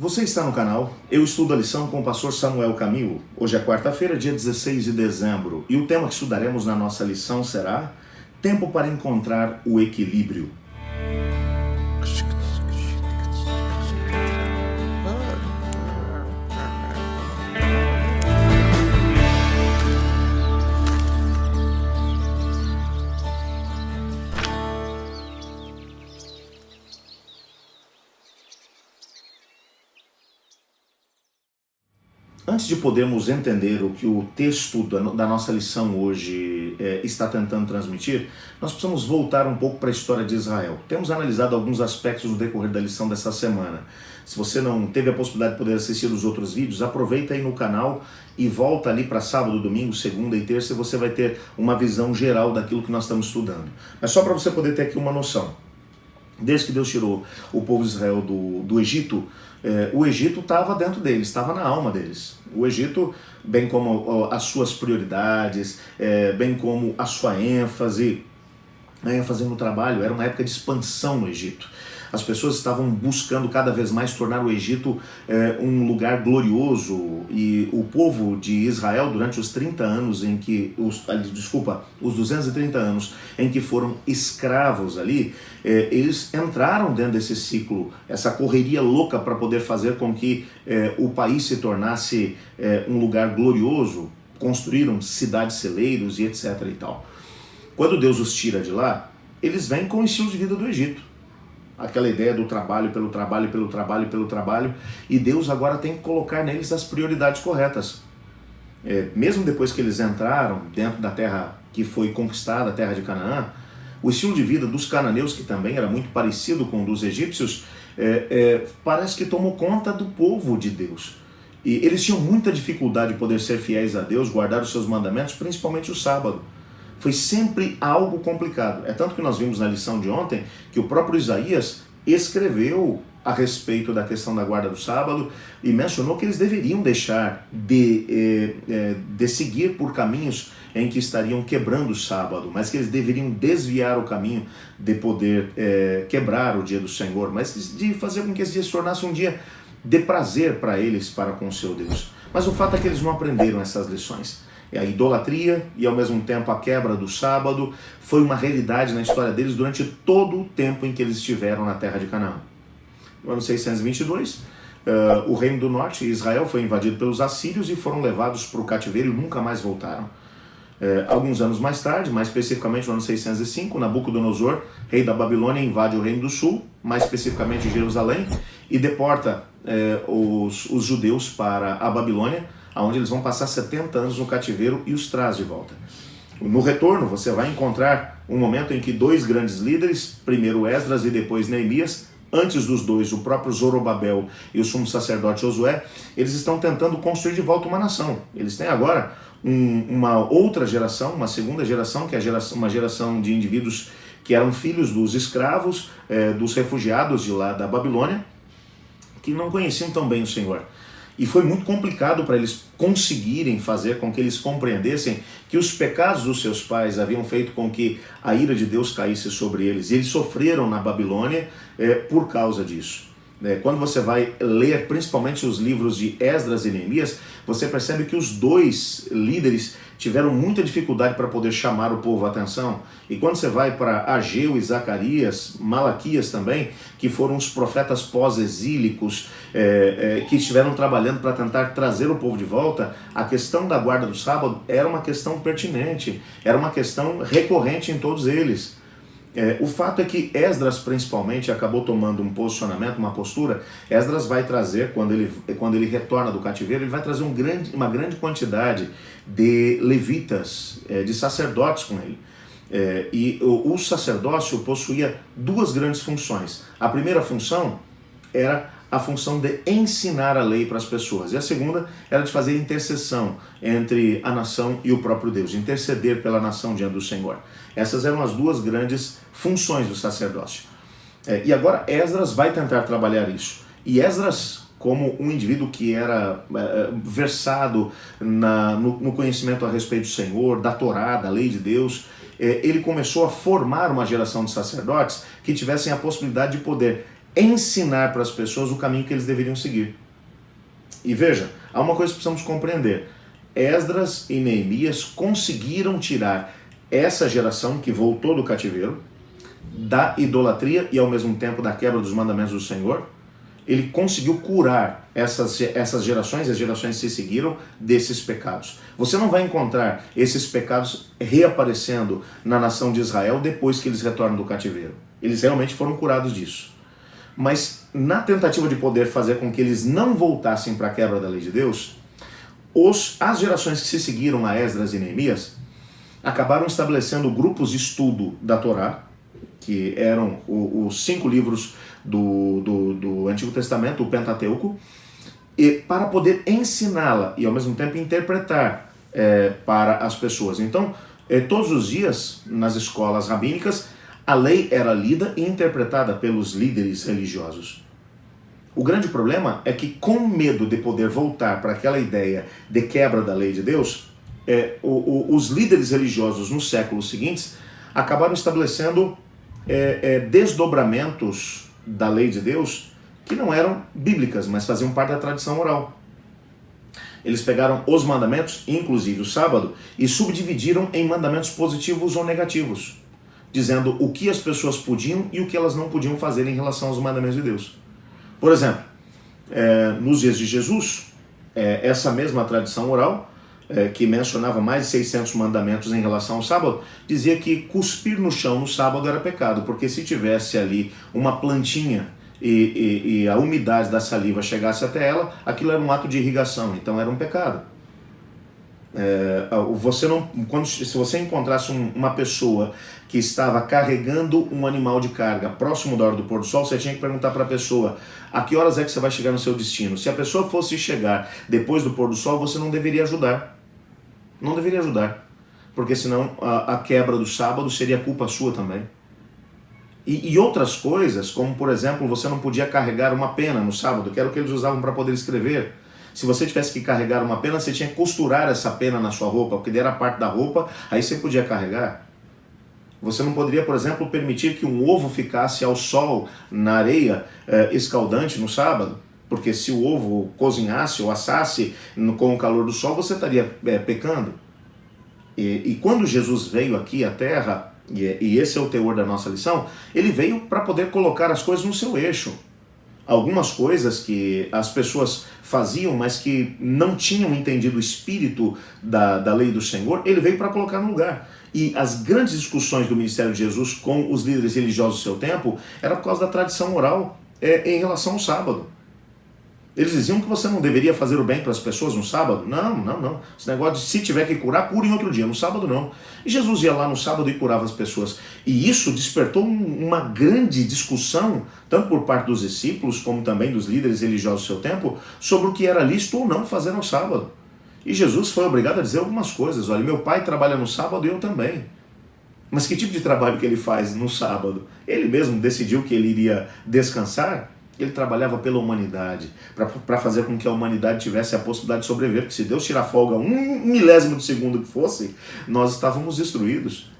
Você está no canal Eu Estudo a Lição com o pastor Samuel Camilo. Hoje é quarta-feira, dia 16 de dezembro, e o tema que estudaremos na nossa lição será Tempo para encontrar o equilíbrio. Antes de podermos entender o que o texto da nossa lição hoje está tentando transmitir, nós precisamos voltar um pouco para a história de Israel. Temos analisado alguns aspectos no decorrer da lição dessa semana. Se você não teve a possibilidade de poder assistir os outros vídeos, aproveita aí no canal e volta ali para sábado, domingo, segunda e terça e você vai ter uma visão geral daquilo que nós estamos estudando. Mas só para você poder ter aqui uma noção. Desde que Deus tirou o povo de Israel do Egito, o Egito estava dentro deles, estava na alma deles. O Egito, bem como as suas prioridades, bem como a sua ênfase, a ênfase no trabalho, era uma época de expansão no Egito. As pessoas estavam buscando cada vez mais tornar o Egito um lugar glorioso, e o povo de Israel, durante os 30 anos em que, os 230 anos em que foram escravos ali, eles entraram dentro desse ciclo, essa correria louca para poder fazer com que o país se tornasse um lugar glorioso. Construíram cidades, celeiros e etc. e tal. Quando Deus os tira de lá, eles vêm com o estilo de vida do Egito. Aquela ideia do trabalho pelo trabalho, pelo trabalho, pelo trabalho, e Deus agora tem que colocar neles as prioridades corretas. Mesmo depois que eles entraram dentro da terra que foi conquistada, a terra de Canaã, o estilo de vida dos cananeus, que também era muito parecido com o dos egípcios, parece que tomou conta do povo de Deus. E eles tinham muita dificuldade de poder ser fiéis a Deus, guardar os seus mandamentos, principalmente o sábado. Foi sempre algo complicado. É tanto que nós vimos na lição de ontem que o próprio Isaías escreveu a respeito da questão da guarda do sábado e mencionou que eles deveriam deixar de seguir por caminhos em que estariam quebrando o sábado, mas que eles deveriam desviar o caminho de poder quebrar o dia do Senhor, mas de fazer com que esse dia se tornasse um dia de prazer para eles, para com o seu Deus. Mas o fato é que eles não aprenderam essas lições. A idolatria e ao mesmo tempo a quebra do sábado foi uma realidade na história deles durante todo o tempo em que eles estiveram na terra de Canaã. No ano 622, o reino do norte, Israel, foi invadido pelos assírios e foram levados para o cativeiro e nunca mais voltaram. Alguns anos mais tarde, mais especificamente no ano 605, Nabucodonosor, rei da Babilônia, invade o reino do sul, mais especificamente Jerusalém, e deporta os judeus para a Babilônia, onde eles vão passar 70 anos no cativeiro e os traz de volta. No retorno, você vai encontrar um momento em que dois grandes líderes, primeiro Esdras e depois Neemias, antes dos dois, o próprio Zorobabel e o sumo sacerdote Josué, eles estão tentando construir de volta uma nação. Eles têm agora uma outra geração, uma segunda geração, que é uma geração de indivíduos que eram filhos dos escravos, dos refugiados de lá da Babilônia, que não conheciam tão bem o Senhor. E foi muito complicado para eles conseguirem fazer com que eles compreendessem que os pecados dos seus pais haviam feito com que a ira de Deus caísse sobre eles. E eles sofreram na Babilônia por causa disso. Quando você vai ler principalmente os livros de Esdras e Neemias, você percebe que os dois líderes tiveram muita dificuldade para poder chamar o povo à atenção. E quando você vai para Ageu e Zacarias, Malaquias também, que foram os profetas pós-exílicos, que estiveram trabalhando para tentar trazer o povo de volta, a questão da guarda do sábado era uma questão pertinente, era uma questão recorrente em todos eles. O fato é que Esdras principalmente acabou tomando um posicionamento, uma postura. Esdras vai trazer, quando ele retorna do cativeiro, ele vai trazer uma grande quantidade de levitas, de sacerdotes com ele. E o sacerdócio possuía duas grandes funções. A primeira função era a função de ensinar a lei para as pessoas. E a segunda era de fazer intercessão entre a nação e o próprio Deus, interceder pela nação diante do Senhor. Essas eram as duas grandes funções do sacerdócio. E agora Esdras vai tentar trabalhar isso. E Esdras, como um indivíduo que era versado no conhecimento a respeito do Senhor, da Torá, da lei de Deus, ele começou a formar uma geração de sacerdotes que tivessem a possibilidade de poder ensinar para as pessoas o caminho que eles deveriam seguir. E veja, há uma coisa que precisamos compreender. Esdras e Neemias conseguiram tirar essa geração que voltou do cativeiro, da idolatria e ao mesmo tempo da quebra dos mandamentos do Senhor. Ele conseguiu curar essas gerações, as gerações que se seguiram, desses pecados. Você não vai encontrar esses pecados reaparecendo na nação de Israel depois que eles retornam do cativeiro. Eles realmente foram curados disso. Mas na tentativa de poder fazer com que eles não voltassem para a quebra da lei de Deus, as gerações que se seguiram a Esdras e Neemias acabaram estabelecendo grupos de estudo da Torá, que eram os 5 livros do Antigo Testamento, o Pentateuco, e para poder ensiná-la e ao mesmo tempo interpretar para as pessoas. Então, todos os dias, nas escolas rabínicas, a lei era lida e interpretada pelos líderes religiosos. O grande problema é que, com medo de poder voltar para aquela ideia de quebra da lei de Deus, os líderes religiosos nos séculos seguintes acabaram estabelecendo desdobramentos da lei de Deus que não eram bíblicas, mas faziam parte da tradição oral. Eles pegaram os mandamentos, inclusive o sábado, e subdividiram em mandamentos positivos ou negativos, dizendo o que as pessoas podiam e o que elas não podiam fazer em relação aos mandamentos de Deus. Por exemplo, nos dias de Jesus, essa mesma tradição oral, que mencionava mais de 600 mandamentos em relação ao sábado, dizia que cuspir no chão no sábado era pecado, porque se tivesse ali uma plantinha e a umidade da saliva chegasse até ela, aquilo era um ato de irrigação, então era um pecado. Se você encontrasse uma pessoa que estava carregando um animal de carga próximo da hora do pôr do sol, você tinha que perguntar para a pessoa a que horas é que você vai chegar no seu destino. Se a pessoa fosse chegar depois do pôr do sol, você não deveria ajudar. Não deveria ajudar, porque senão a quebra do sábado seria culpa sua também. E outras coisas, como por exemplo, você não podia carregar uma pena no sábado, que era o que eles usavam para poder escrever. Se você tivesse que carregar uma pena, você tinha que costurar essa pena na sua roupa, porque era parte da roupa, aí você podia carregar. Você não poderia, por exemplo, permitir que um ovo ficasse ao sol na areia escaldante no sábado, porque se o ovo cozinhasse ou assasse com o calor do sol, você estaria pecando. E quando Jesus veio aqui à Terra, e esse é o teor da nossa lição, ele veio para poder colocar as coisas no seu eixo. Algumas coisas que as pessoas faziam, mas que não tinham entendido o espírito da lei do Senhor, ele veio para colocar no lugar. E as grandes discussões do ministério de Jesus com os líderes religiosos do seu tempo era por causa da tradição oral em relação ao sábado. Eles diziam que você não deveria fazer o bem para as pessoas no sábado. Não. Esse negócio de se tiver que curar, cure em outro dia, no sábado não. E Jesus ia lá no sábado e curava as pessoas. E isso despertou uma grande discussão, tanto por parte dos discípulos, como também dos líderes religiosos do seu tempo, sobre o que era lícito ou não fazer no sábado. E Jesus foi obrigado a dizer algumas coisas. Olha, meu pai trabalha no sábado e eu também. Mas que tipo de trabalho que ele faz no sábado? Ele mesmo decidiu que ele iria descansar? Ele trabalhava pela humanidade, para fazer com que a humanidade tivesse a possibilidade de sobreviver, porque se Deus tirar folga 1/1000 de segundo que fosse, nós estávamos destruídos.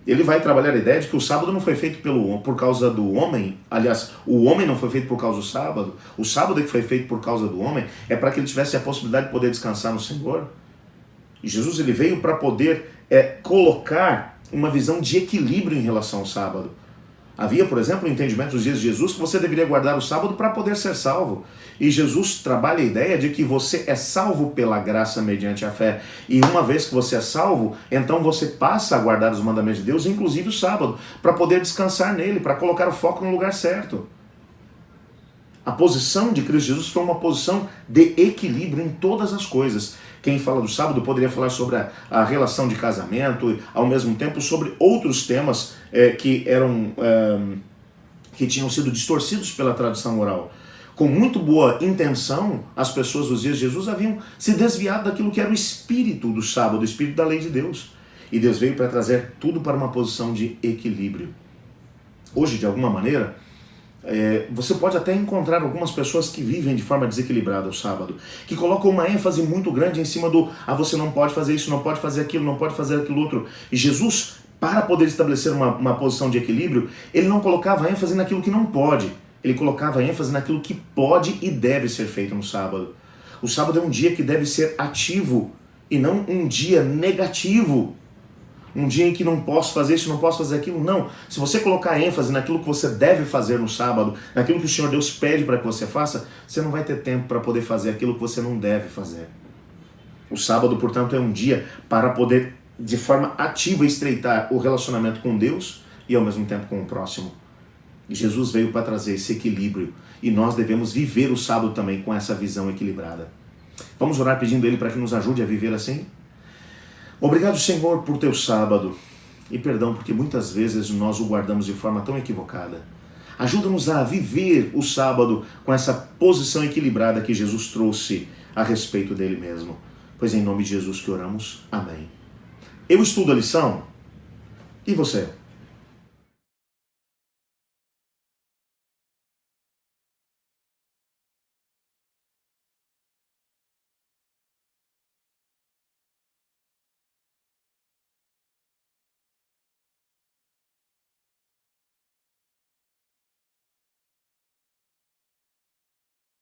Ele vai trabalhar a ideia de que o sábado não foi feito por causa do homem, aliás, o homem não foi feito por causa do sábado, o sábado é que foi feito por causa do homem, é para que ele tivesse a possibilidade de poder descansar no Senhor. E Jesus ele veio para poder colocar uma visão de equilíbrio em relação ao sábado. Havia, por exemplo, o entendimento dos dias de Jesus que você deveria guardar o sábado para poder ser salvo. E Jesus trabalha a ideia de que você é salvo pela graça mediante a fé. E uma vez que você é salvo, então você passa a guardar os mandamentos de Deus, inclusive o sábado, para poder descansar nele, para colocar o foco no lugar certo. A posição de Cristo Jesus foi uma posição de equilíbrio em todas as coisas. Quem fala do sábado poderia falar sobre a relação de casamento, ao mesmo tempo sobre outros temas que tinham sido distorcidos pela tradição oral. Com muito boa intenção, as pessoas dos dias de Jesus haviam se desviado daquilo que era o espírito do sábado, o espírito da lei de Deus. E Deus veio para trazer tudo para uma posição de equilíbrio. Hoje, de alguma maneira, você pode até encontrar algumas pessoas que vivem de forma desequilibrada o sábado, que colocam uma ênfase muito grande em cima do você não pode fazer isso, não pode fazer aquilo, não pode fazer aquilo outro. E Jesus, para poder estabelecer uma posição de equilíbrio, ele não colocava ênfase naquilo que não pode, Ele colocava ênfase naquilo que pode e deve ser feito no sábado. O sábado é um dia que deve ser ativo e não um dia negativo. Um dia em que não posso fazer isso, não posso fazer aquilo. Não. Se você colocar ênfase naquilo que você deve fazer no sábado, naquilo que o Senhor Deus pede para que você faça, você não vai ter tempo para poder fazer aquilo que você não deve fazer. O sábado, portanto, é um dia para poder, de forma ativa, estreitar o relacionamento com Deus e ao mesmo tempo com o próximo. E Jesus veio para trazer esse equilíbrio e nós devemos viver o sábado também com essa visão equilibrada. Vamos orar pedindo Ele para que nos ajude a viver assim? Obrigado, Senhor, por teu sábado e perdão porque muitas vezes nós o guardamos de forma tão equivocada. Ajuda-nos a viver o sábado com essa posição equilibrada que Jesus trouxe a respeito dele mesmo. Pois é em nome de Jesus que oramos. Amém. Eu estudo a lição e você?